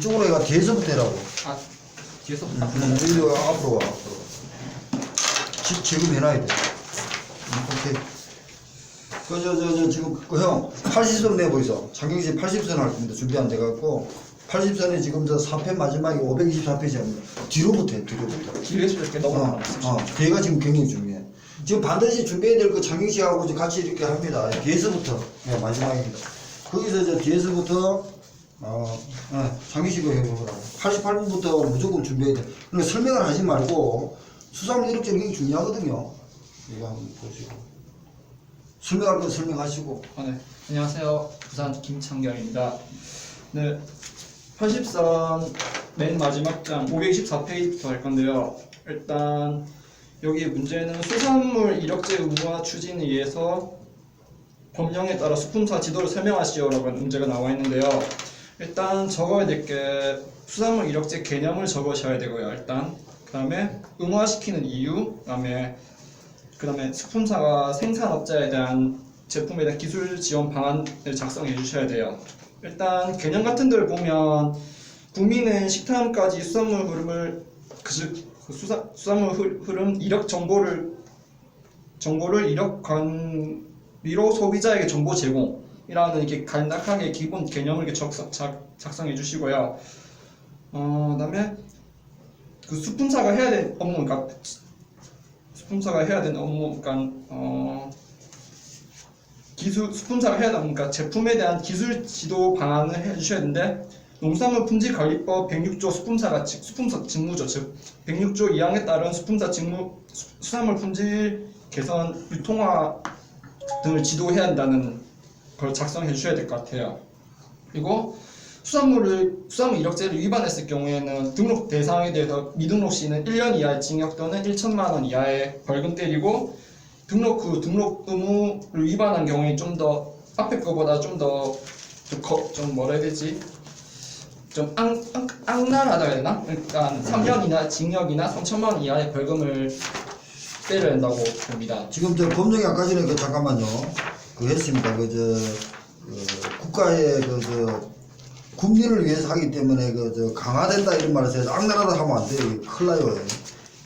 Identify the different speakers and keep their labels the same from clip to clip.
Speaker 1: 이쪽으로 해가 뒤에서부터 해라고.
Speaker 2: 아, 뒤에서부터.
Speaker 1: 이리 와, 앞으로 와, 앞으로. 지금 해놔야 돼. 오케이. 지금, 형, 80선 내보이소. 장경씨 80선 할 겁니다. 준비 안 돼갖고. 80선에 지금 저 4편 마지막에 524페이지입니다. 뒤로부터 해, 뒤로부터.
Speaker 2: 뒤에서 이렇게 넘어가는 거죠.
Speaker 1: 뒤가 지금 굉장히 중요해. 지금 반드시 준비해야 될 그 장경씨하고 같이 이렇게 합니다. 뒤에서부터. 네, 마지막입니다. 거기서 저 뒤에서부터, 장경씨가 해보라고. 88분부터 무조건 준비해야 돼. 그러니까 설명을 하지 말고, 수사물 이력증이 굉장히 중요하거든요. 이거 한번 보시고. 설명할 건 설명하시고.
Speaker 2: 네. 안녕하세요. 부산 김창결입니다. 네. 80선 맨 마지막 장 524페이지부터 할 건데요. 일단 여기 문제는 수산물 이력제 의무화 추진에 의해서 법령에 따라 수품사 지도를 설명하시오라고 문제가 나와 있는데요. 일단 적어야 될 게 수산물 이력제 개념을 적으셔야 되고요. 일단 그다음에 의무화시키는 이유, 그다음에 수품사가 생산업자에 대한 제품에 대한 기술 지원 방안을 작성해 주셔야 돼요. 일단 개념 같은 데를 보면 국민은 식탐까지 수산물 흐름을 수산물 흐름 이력 정보를 이력 관리로 소비자에게 정보 제공이라는 이렇게 간략하게 기본 개념을 이렇게 작성해 주시고요. 그다음에 그 수품사가 해야 되는 업무, 그러니까 수품사가 해야 되니까 제품에 대한 기술 지도 방안을 해주셔야 되는데 농수산물 품질관리법 106조 수품사 직무죠. 즉 106조 2항에 따른 수품사 직무 수산물 품질 개선 유통화 등을 지도해야 한다는 걸 작성해 주셔야 될 것 같아요. 그리고 수산물 이력제를 위반했을 경우에는 등록 대상에 대해서 미등록 시는 1년 이하의 징역 또는 1천만 원 이하의 벌금 때리고 등록 의무를 위반한 경우에 좀 더 앞에 거보다 좀 뭐라 해야 되지? 좀 악랄하다 해야 되나? 그러니까 3년이나 징역이나 3천만 원 이하의 벌금을 때려야 된다고 봅니다.
Speaker 1: 지금 저 법령이 아까 전에 잠깐만요. 했습니다. 국가의 국민을 위해서 하기 때문에 강화된다 이런 말을 해서 악랄하다 하면 안 돼요. 큰일 나요.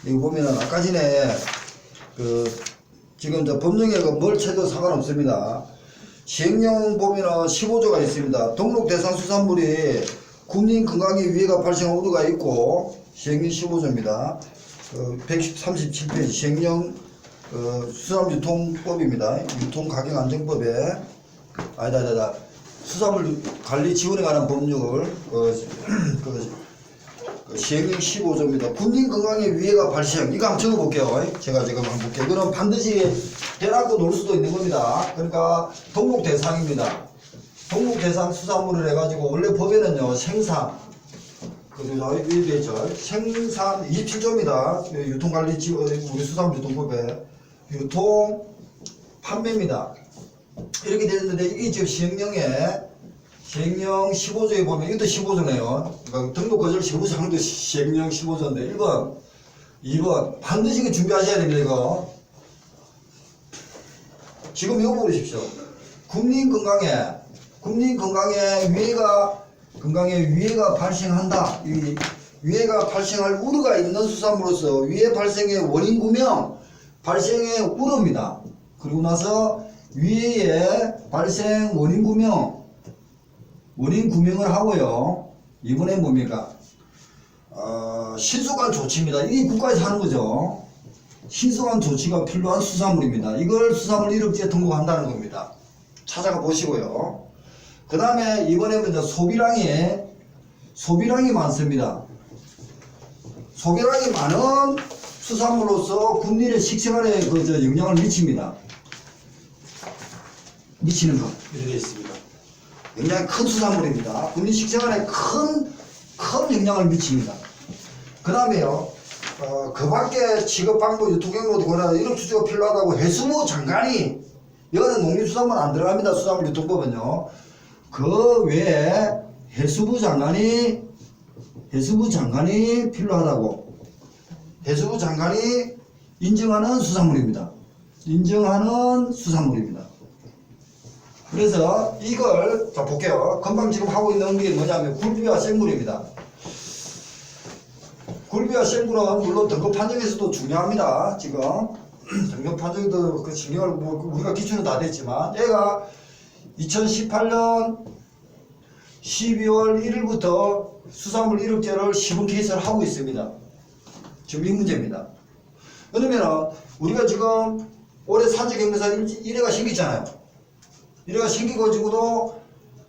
Speaker 1: 이거 보면은 아까 전에 지금 저 법령에 뭘 쳐도 상관없습니다. 시행령 보면은 15조가 있습니다. 등록 대상 수산물이 국민 건강에 위해가 발생한 우려가 있고 시행령 15조입니다. 137페이지 시행령 수산물 유통법입니다. 유통가격안정법에 아니다. 수산물 관리 지원에 관한 법률 시행령 15조입니다. 국민 건강에 위해가 발생. 이거 한번 적어볼게요. 제가 지금 한번 볼게요. 이거는 반드시 해놨고 놓을 수도 있는 겁니다. 그러니까 등록 대상입니다. 등록 대상 수산물을 해가지고 원래 법에는요 생산 여기 되죠. 생산 27조입니다. 유통관리 지원 우리 수산물 유통법에 유통 판매입니다. 이렇게 되어 있는데 이게 지금 시행령 15조에 보면 이것도 15조네요. 그러니까 등록 거절 15조도 시행령 15조인데 1번, 2번 반드시 이거 준비하셔야 됩니다. 이거 지금 이거 보십시오. 국민 건강에 위해가 발생한다. 이 위해가 발생할 우려가 있는 수산물로서 위해 발생의 원인 구명, 발생의 우려입니다. 그리고 나서 위해의 발생 원인 구명을 하고요. 이번에 뭡니까? 신속한 조치입니다. 이게 국가에서 하는 거죠. 신속한 조치가 필요한 수산물입니다. 이걸 수산물 이력제에 등록한다는 겁니다. 찾아가 보시고요. 그 다음에 이번에 먼저 소비량이 많습니다. 소비량이 많은 수산물로서 국민의 식생활에 영향을 미칩니다. 미치는 것 이렇게 있습니다. 굉장히 큰 수산물입니다. 국민 식생활에 큰 영향을 미칩니다. 그 다음에요, 그 밖에 취급 방법, 유통 경로도 권한 이런 추적가 필요하다고 해수부 장관이, 이거는 농림수산물 안 들어갑니다. 수산물 유통법은요. 그 외에 해수부 장관이 필요하다고. 해수부 장관이 인정하는 수산물입니다. 그래서 이걸 자 볼게요. 금방 지금 하고 있는 게 뭐냐면 굴비와 생굴입니다. 굴비와 생굴은 물론 등급 판정에서도 중요합니다. 지금 등급 판정도 그 신경을 뭐 우리가 기준은 다 됐지만 얘가 2018년 12월 1일부터 수산물 1억제를 시범 케이스를 하고 있습니다. 지금 이 문제입니다. 그러면 우리가 지금 올해 산지경매사 1회가 생기잖아요. 1회가 생기고지고도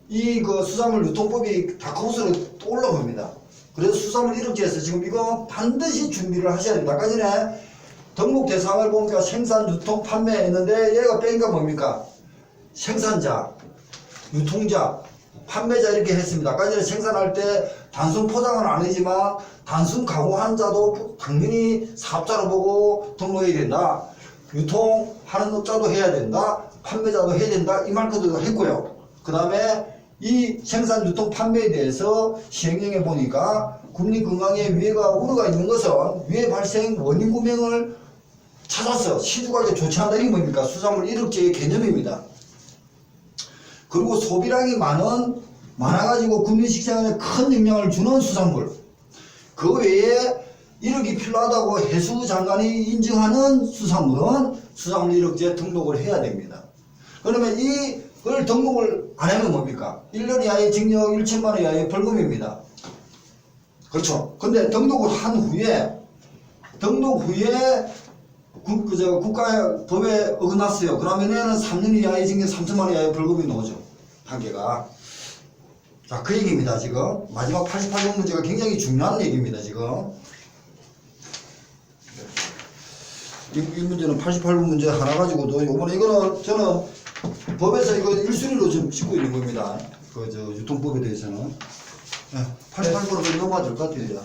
Speaker 1: 이 그 수산물 유통법이 다크호스로 올라옵니다. 그래서 수산물 1억제에서 지금 이거 반드시 준비를 하셔야 됩니다. 아까 전에 등록 대상을 보니까 생산, 유통, 판매 했는데 얘가 뺀가 뭡니까? 생산자, 유통자, 판매자 이렇게 했습니다. 아까 전에 생산할 때 단순 포장은 아니지만 단순 가공한 자도 당연히 사업자로 보고 등록해야 된다. 유통하는 업자도 해야 된다. 판매자도 해야 된다. 이 말까지도 했고요. 그 다음에 이 생산, 유통, 판매에 대해서 시행령에 보니까 국민 건강에 위해가 우려가 있는 것은 위해 발생 원인 구명을 찾아서 신중하게 조치한다. 이게 뭡니까? 수산물 1억제의 개념입니다. 그리고 소비량이 많아가지고 국민 식량에 큰 영향을 주는 수산물. 그 외에 1억이 필요하다고 해수장관이 인정하는 수산물은 수산물 1억제 등록을 해야 됩니다. 그러면 이걸 등록을 안 하면 뭡니까? 1년 이하의 징역 1천만 원 이하의 벌금입니다. 그렇죠. 근데 등록을 한 후에 국가 법에 어긋났어요. 그러면 얘는 3년 이하의 징역 3천만 원 이하의 벌금이 나오죠. 단계가. 자, 그 얘기입니다, 지금. 마지막 88번 문제가 굉장히 중요한 얘기입니다, 지금. 이 문제는 88번 문제 하나 가지고도, 요번에 이거는 저는 법에서 이거 1순위로 지금 짚고 있는 겁니다. 유통법에 대해서는. 88번으로 넘어가야 될 것 같아요.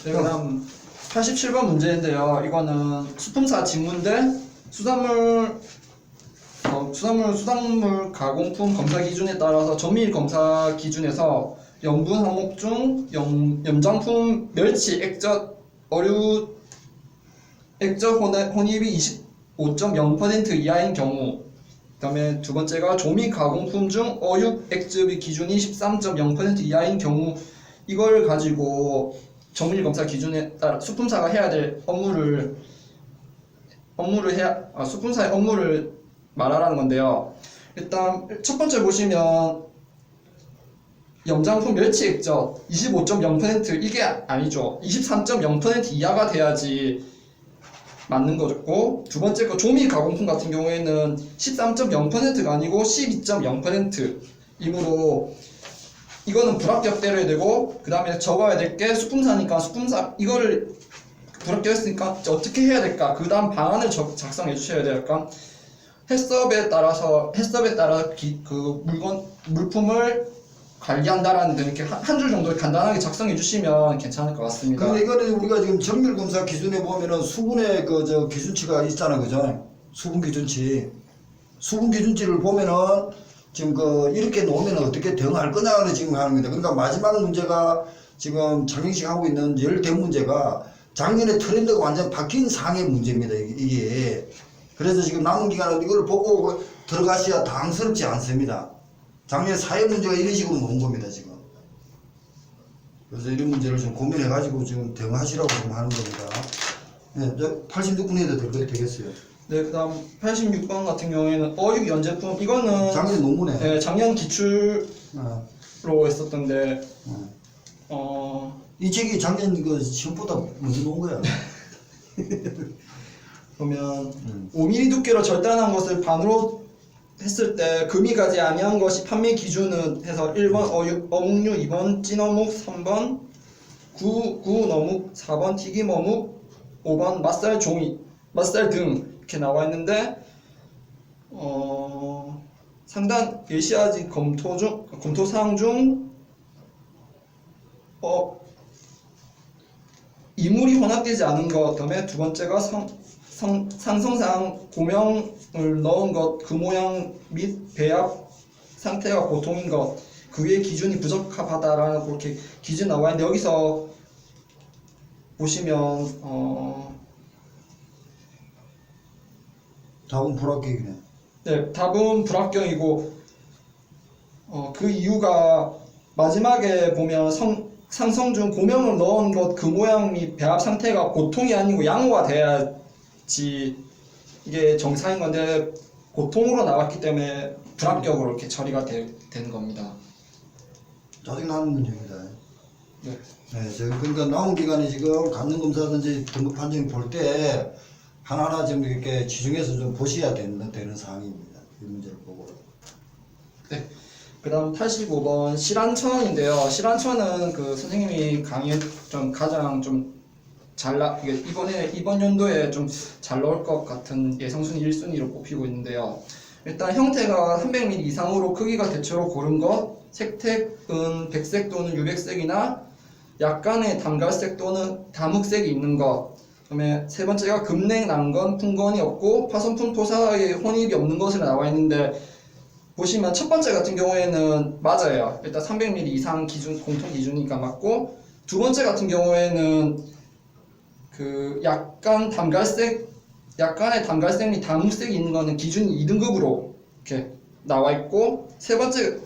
Speaker 2: 네, 그다음 87번 문제인데요. 이거는 수품사 직무인데 수산물 가공품 검사 기준에 따라서 정밀 검사 기준에서 염분 항목 중 염장품 멸치 액젓 어류 액젓 혼입이 25.0% 이하인 경우, 그다음에 두 번째가 조미 가공품 중 어육 액즙의 기준이 13.0% 이하인 경우, 이걸 가지고 정밀 검사 기준에 따라 수품사가 해야 될 수품사의 업무를 말하라는 건데요. 일단 첫 번째 보시면 염장품 멸치 액젓 25.0% 이게 아니죠. 23.0% 이하가 돼야지 맞는 거고, 두 번째 거 조미 가공품 같은 경우에는 13.0%가 아니고 12.0%이므로 이거는 불합격대로 해야 되고, 그 다음에 적어야 될 게 수품사니까 수품사 이거를 불합격했으니까 어떻게 해야 될까, 그 다음 방안을 작성해 주셔야 돼요. 약간 해썹에 따라 그 물품을 관리한다라는 등 이렇게 한 줄 정도 간단하게 작성해 주시면 괜찮을 것 같습니다.
Speaker 1: 근데 이거는 우리가 지금 정밀 검사 기준에 보면은 수분의 기준치가 있잖아, 그죠? 수분 기준치. 수분 기준치를 보면은 지금 이렇게 놓으면 어떻게 대응할 거냐는 지금 하는 겁니다. 그러니까 마지막 문제가 지금 장영식 하고 있는 10대 문제가 작년에 트렌드가 완전 바뀐 상의 문제입니다, 이게. 그래서 지금 남은 기간은 이걸 보고 들어가셔야 당황스럽지 않습니다. 작년에 사회 문제가 이런 식으로 나온 겁니다, 지금. 그래서 이런 문제를 좀 고민해가지고 지금 대응하시라고 지금 하는 겁니다. 네, 86분 해도 되겠어요.
Speaker 2: 네, 그 다음 86번 같은 경우에는 어육 연제품, 이거는
Speaker 1: 작년 논문에.
Speaker 2: 네, 작년 기출로 했었던데,
Speaker 1: 이 책이 작년 시험보다 먼저 놓은 거야.
Speaker 2: 보면 5mm 두께로 절단한 것을 반으로 했을 때 금이 가지 아니한 것이 판매 기준은 해서 1번 어묵류, 2번 찐어묵, 3번 구운어묵, 4번 튀김어묵, 5번 맛살 등 이렇게 나와 있는데, 상단 예시하지 검토 사항 중 이물이 혼합되지 않은 것, 그다음에 두 번째가 상성상 고명을 넣은 것, 그 모양 및 배합 상태가 보통인 것, 그 외의 기준이 부적합하다라는 그렇게 기준 나와 있는데, 여기서 보시면
Speaker 1: 답은 불합격이네.
Speaker 2: 네, 답은 불합격이고, 그 이유가 마지막에 보면 상성 중 고명을 넣은 것 그 모양 및 배합 상태가 보통이 아니고 양호가 돼야지 이게 정상인 건데 보통으로 나왔기 때문에 불합격으로 이렇게 처리가 된 겁니다.
Speaker 1: 짜증나는 문제입니다.
Speaker 2: 네.
Speaker 1: 네, 그러니까 남은 기간에 지금 감정검사든지 등급 판정 볼 때 하나하나 좀 이렇게 지중해서 좀 보셔야 되는 사항입니다. 이 문제를 보고.
Speaker 2: 네. 그 다음 85번 실한천인데요. 실한천은 그 선생님이 강의 좀 가장 좀 이게 이번 연도에 좀 잘 나올 것 같은 예상순위 1순위로 뽑히고 있는데요. 일단 형태가 300mm 이상으로 크기가 대체로 고른 것, 색택은 백색 또는 유백색이나 약간의 단갈색 또는 다묵색이 있는 것. 그다음에 세 번째가 금냉, 난건, 풍건이 없고 파손품 토사의 혼입이 없는 것으로 나와 있는데 보시면 첫 번째 같은 경우에는 맞아요. 일단 300mm 이상 기준 공통 기준이니까 맞고 두 번째 같은 경우에는 그 약간의 단갈색 및 다묵색이 있는 거는 기준이 2등급으로 이렇게 나와 있고 세 번째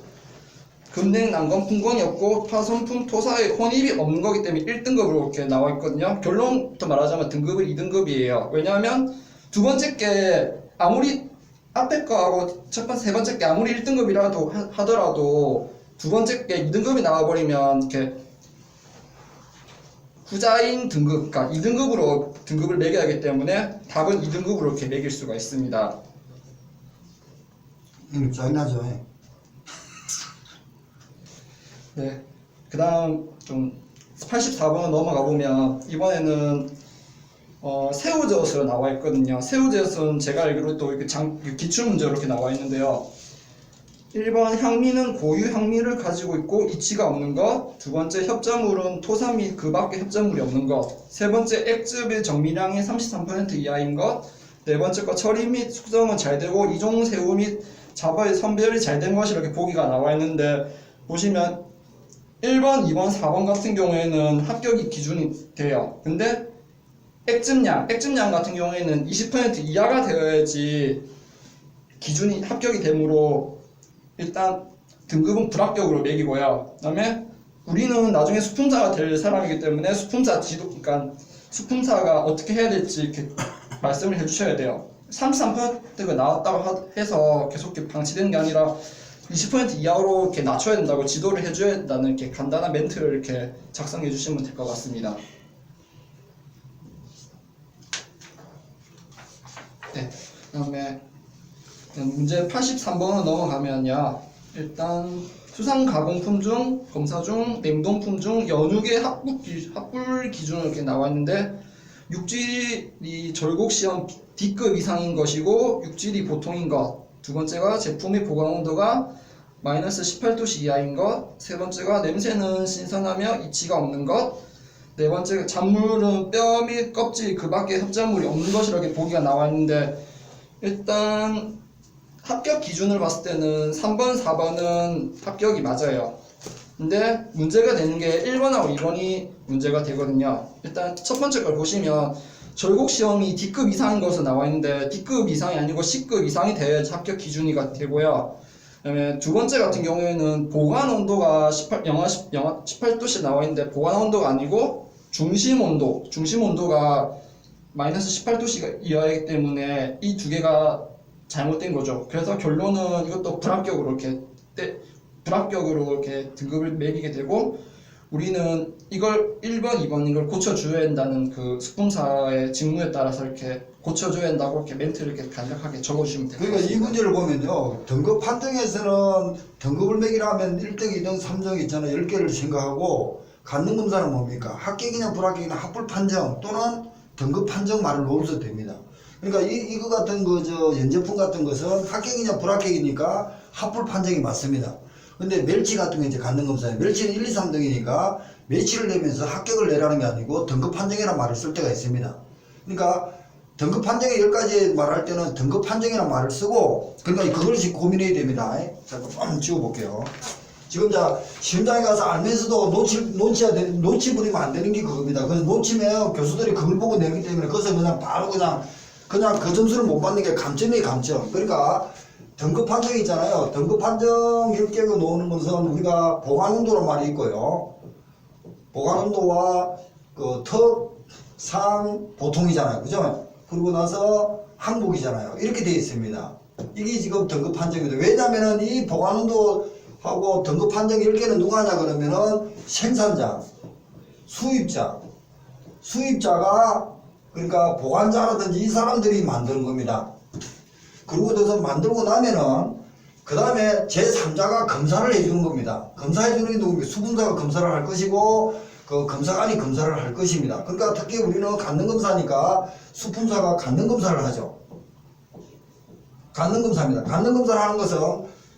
Speaker 2: 금냉, 난건, 풍건이 없고 파손품 토사의 혼입이 없는 거기 때문에 1등급으로 이렇게 나와 있거든요. 결론부터 말하자면 등급은 2등급이에요. 왜냐하면 두 번째 게 아무리 앞에 거하고 세 번째 게 아무리 1등급이라도 하더라도 두 번째 게 2등급이 나와버리면 이렇게 후자인 등급, 그러니까 2등급으로 등급을 매겨야 하기 때문에 답은 2등급으로 이렇게 매길 수가 있습니다.
Speaker 1: 짜증나죠.
Speaker 2: 네. 그 다음 좀 84번으로 넘어가 보면 이번에는 새우젓으로 나와 있거든요. 새우젓은 제가 알기로 또 이렇게 기출문제로 이렇게 나와 있는데요. 1번 향미는 고유 향미를 가지고 있고 이치가 없는 것. 두 번째 협자물은 토사 및 그 밖에 협자물이 없는 것. 세 번째 액즙의 정밀량이 33% 이하인 것. 네 번째 거 처리 및 숙성은 잘 되고 이종 새우 및 잡어의 선별이 잘 된 것이 이렇게 보기가 나와 있는데 보시면 1번, 2번, 4번 같은 경우에는 합격이 기준이 돼요. 근데 액즙량 같은 경우에는 20% 이하가 되어야지 기준이 합격이 되므로 일단 등급은 불합격으로 매기고요. 그 다음에 우리는 나중에 수품사가 될 사람이기 때문에 그러니까 수품사가 어떻게 해야 될지 이렇게 말씀을 해주셔야 돼요. 33%가 나왔다고 해서 계속 이렇게 방치되는 게 아니라 20% 이하로 이렇게 낮춰야 된다고 지도를 해줘야 된다는 이렇게 간단한 멘트를 이렇게 작성해 주시면 될 것 같습니다. 네, 그다음에 문제 83번으로 넘어가면요. 일단 수상가공품 중, 검사 중, 냉동품 중 연육의 합불 기준으로 이렇게 나와 있는데 육질이 절곡시험 D급 이상인 것이고 육질이 보통인 것. 두 번째가 제품의 보관 온도가 마이너스 18도씨 이하인 것. 세 번째가 냄새는 신선하며 이치가 없는 것. 네 번째 잔물은 뼈 및 껍질 그 밖에 흡자물이 없는 것이라고 보기가 나와 있는데 일단 합격 기준을 봤을 때는 3번, 4번은 합격이 맞아요. 근데 문제가 되는 게 1번하고 2번이 문제가 되거든요. 일단 첫 번째 걸 보시면 절곡 시험이 D급 이상인 것으로 나와 있는데 D급 이상이 아니고 C급 이상이 돼야지 합격 기준이가 되고요. 그다음에 두 번째 같은 경우에는 보관 온도가 영하 18도씨 나와 있는데 보관 온도가 아니고 중심 온도가 마이너스 18도씨가 이하이기 때문에 이 두 개가 잘못된 거죠. 그래서 결론은 이것도 불합격으로 이렇게 등급을 매기게 되고 우리는 이걸 1번, 2번 이걸 고쳐줘야 된다는 그 수품사의 직무에 따라서 이렇게 고쳐줘야 된다고 이렇게 멘트를 이렇게 간략하게 적어주시면 됩니다.
Speaker 1: 그러니까 이 문제를 보면요. 등급 판정에서는 등급을 매기라면 1등, 2등, 3등 있잖아요. 10개를 생각하고 간능검사는 뭡니까? 합격이냐 불합격이냐 합불 판정 또는 등급 판정 말을 놓으셔도 됩니다. 그러니까 이거 같은 연제품 같은 것은 합격이냐 불합격이니까 합불 판정이 맞습니다. 근데 멸치 같은 거 이제 간능검사예요. 멸치는 1, 2, 3등이니까 멸치를 내면서 합격을 내라는 게 아니고 등급 판정이라는 말을 쓸 때가 있습니다. 그러니까 등급 판정에 10가지 말할 때는 등급 판정이라는 말을 쓰고 그러니까 그걸 지금 고민해야 됩니다. 자, 한번 지워볼게요. 지금 시험장에 가서 알면서도 놓치버리면 안 되는 게 그겁니다. 그래서 놓치면 교수들이 그걸 보고 내기 때문에 그것은 그냥 바로 그냥 그 점수를 못 받는 게 감점이에요, 감점. 그러니까 등급 판정 있잖아요. 등급 판정 10개가 놓는 것은 우리가 보관 온도로 말이 있고요. 보관 온도와 그 턱, 상, 보통이잖아요. 그죠? 그러고 나서 항복이잖아요. 이렇게 되어 있습니다. 이게 지금 등급 판정입니다. 왜냐면은 이 보관 온도하고 등급 판정 10개는 누가 하냐 그러면은 생산자, 수입자가 그러니까 보관자라든지 이 사람들이 만드는 겁니다. 그러고 나서 만들고 나면은 그 다음에 제3자가 검사를 해주는 겁니다. 검사해주는 게 누굽니까? 수분사가 검사를 할 것이고 그 검사관이 검사를 할 것입니다. 그러니까 특히 우리는 간능검사니까 수품사가 간능검사를 하죠. 간능검사입니다. 간능검사를 하는 것은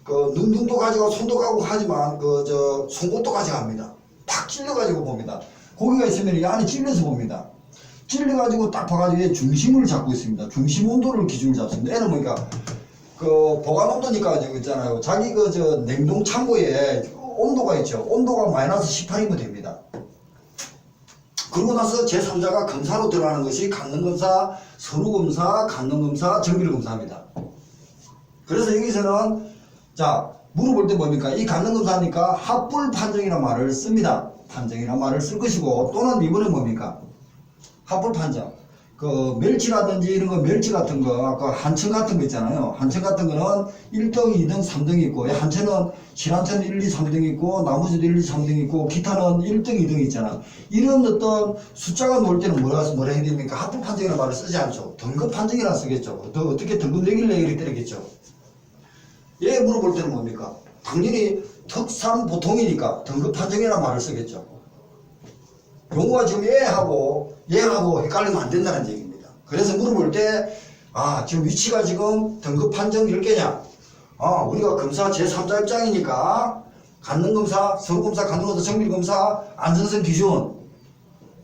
Speaker 1: 그 눈도 가지고 손도 가고 하지만 그 저 송곳도 가져갑니다. 팍 찔러가지고 봅니다. 고기가 있으면 이 안에 찔려서 봅니다. 찔려가지고 딱 봐가지고 얘 중심을 잡고 있습니다. 중심 온도를 기준을 잡습니다. 얘는 뭐니까 그 보관 온도니까 저거 있잖아요. 자기 그 저 냉동 창고에 온도가 있죠. 온도가 마이너스 18이면 됩니다. 그러고 나서 제3자가 검사로 들어가는 것이 간능검사, 서류검사, 간능검사, 정밀검사입니다. 그래서 여기서는 자 물어볼 때 뭡니까? 이 간능검사니까 합불 판정이라는 말을 씁니다. 판정이라는 말을 쓸 것이고 또는 이번에 뭡니까? 합불 판정. 그 멸치라든지 이런 거 멸치 같은 거, 그 한천 같은 거 있잖아요. 한천 같은 거는 1등, 2등, 3등이 있고, 한천은 실한천 1, 2, 3등이 있고, 나머지도 1, 2, 3등이 있고, 기타는 1등, 2등이 있잖아. 이런 어떤 숫자가 나올 때는 뭐라 해야 됩니까? 합불 판정이라는 말을 쓰지 않죠. 등급 판정이라 쓰겠죠. 더 어떻게 등급 내길래 이렇게 때리겠죠. 얘 물어볼 때는 뭡니까? 당연히 특산 보통이니까 등급 판정이라는 말을 쓰겠죠. 용어가 지금 얘하고 헷갈리면 안 된다는 얘기입니다. 그래서 물어볼 때, 지금 위치가 지금 등급 판정 10개냐? 우리가 검사 제3자 입장이니까, 간능검사, 서류검사, 간능검사, 정밀검사, 안전성 기준,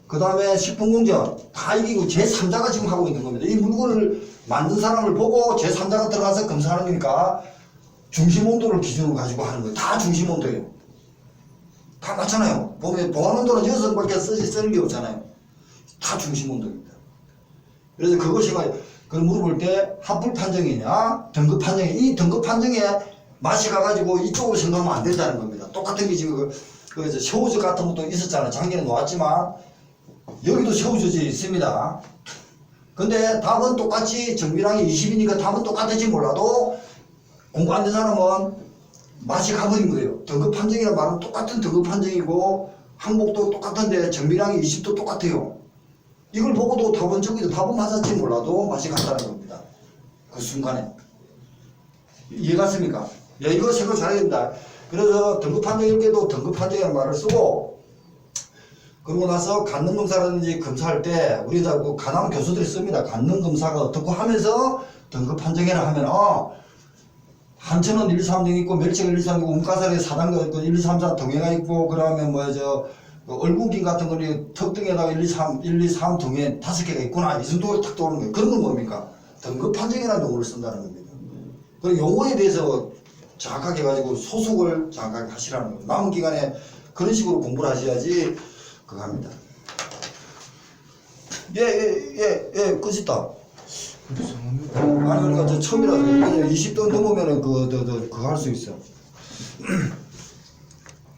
Speaker 1: 그 다음에 식품공정, 다 이기고 제3자가 지금 하고 있는 겁니다. 이 물건을 만든 사람을 보고 제3자가 들어가서 검사하는 거니까, 중심 온도를 기준으로 가지고 하는 거예요. 다 중심 온도예요. 다 맞잖아요. 보면 보관 온도는 6밖에 쓰는 게 없잖아요. 다 중심 온도입니다. 그래서 그것이 그걸 물어볼 때 합불 판정이냐 등급 판정이 이 등급 판정에 맛이 가가지고 이쪽으로 생각하면 안 된다는 겁니다. 똑같은 게 지금 그 새우젓 같은 것도 있었잖아요. 작년에 놓았지만 여기도 새우젓이 있습니다. 근데 답은 똑같이 정밀항이 20이니까 답은 똑같을지 몰라도 공부 안 된 사람은 맛이 가버린 거예요. 등급 판정이라는 말은 똑같은 등급 판정이고 항목도 똑같은데 정밀항이 20도 똑같아요. 이걸 보고도 답은 저기도 답은 맞았지 몰라도 맛이 간다는 겁니다. 그 순간에. 이해갔습니까? 이거 생각 잘해야 됩니다. 그래서 등급 판정일 때도 등급 판정이라는 말을 쓰고 그러고 나서 간능검사라든지 검사할 때 우리가 그 간암 교수들이 씁니다. 간능검사가 어떻고 하면서 등급 판정이라 하면 한천은 1, 2, 3등 있고 멸치가 1, 2, 3등 있고 움가살에 4단가 있고 1, 2, 3, 4 등에가 있고 그러면 얼굴긴 같은 거는 턱등에다가 1, 2, 3, 1, 2, 3 등에 5개가 있구나 이 정도로 탁 떠오르는 거예요. 그런 건 뭡니까? 등급 판정이라는 용어를 쓴다는 겁니다. 그 용어에 대해서 정확하게 가지고 소속을 정확하게 하시라는 거예요. 남은 기간에 그런 식으로 공부를 하셔야지 그거 합니다. 끝있다. 아니 그러니까 저 처음이라서 20도 넘으면은 그거 할 수 있어.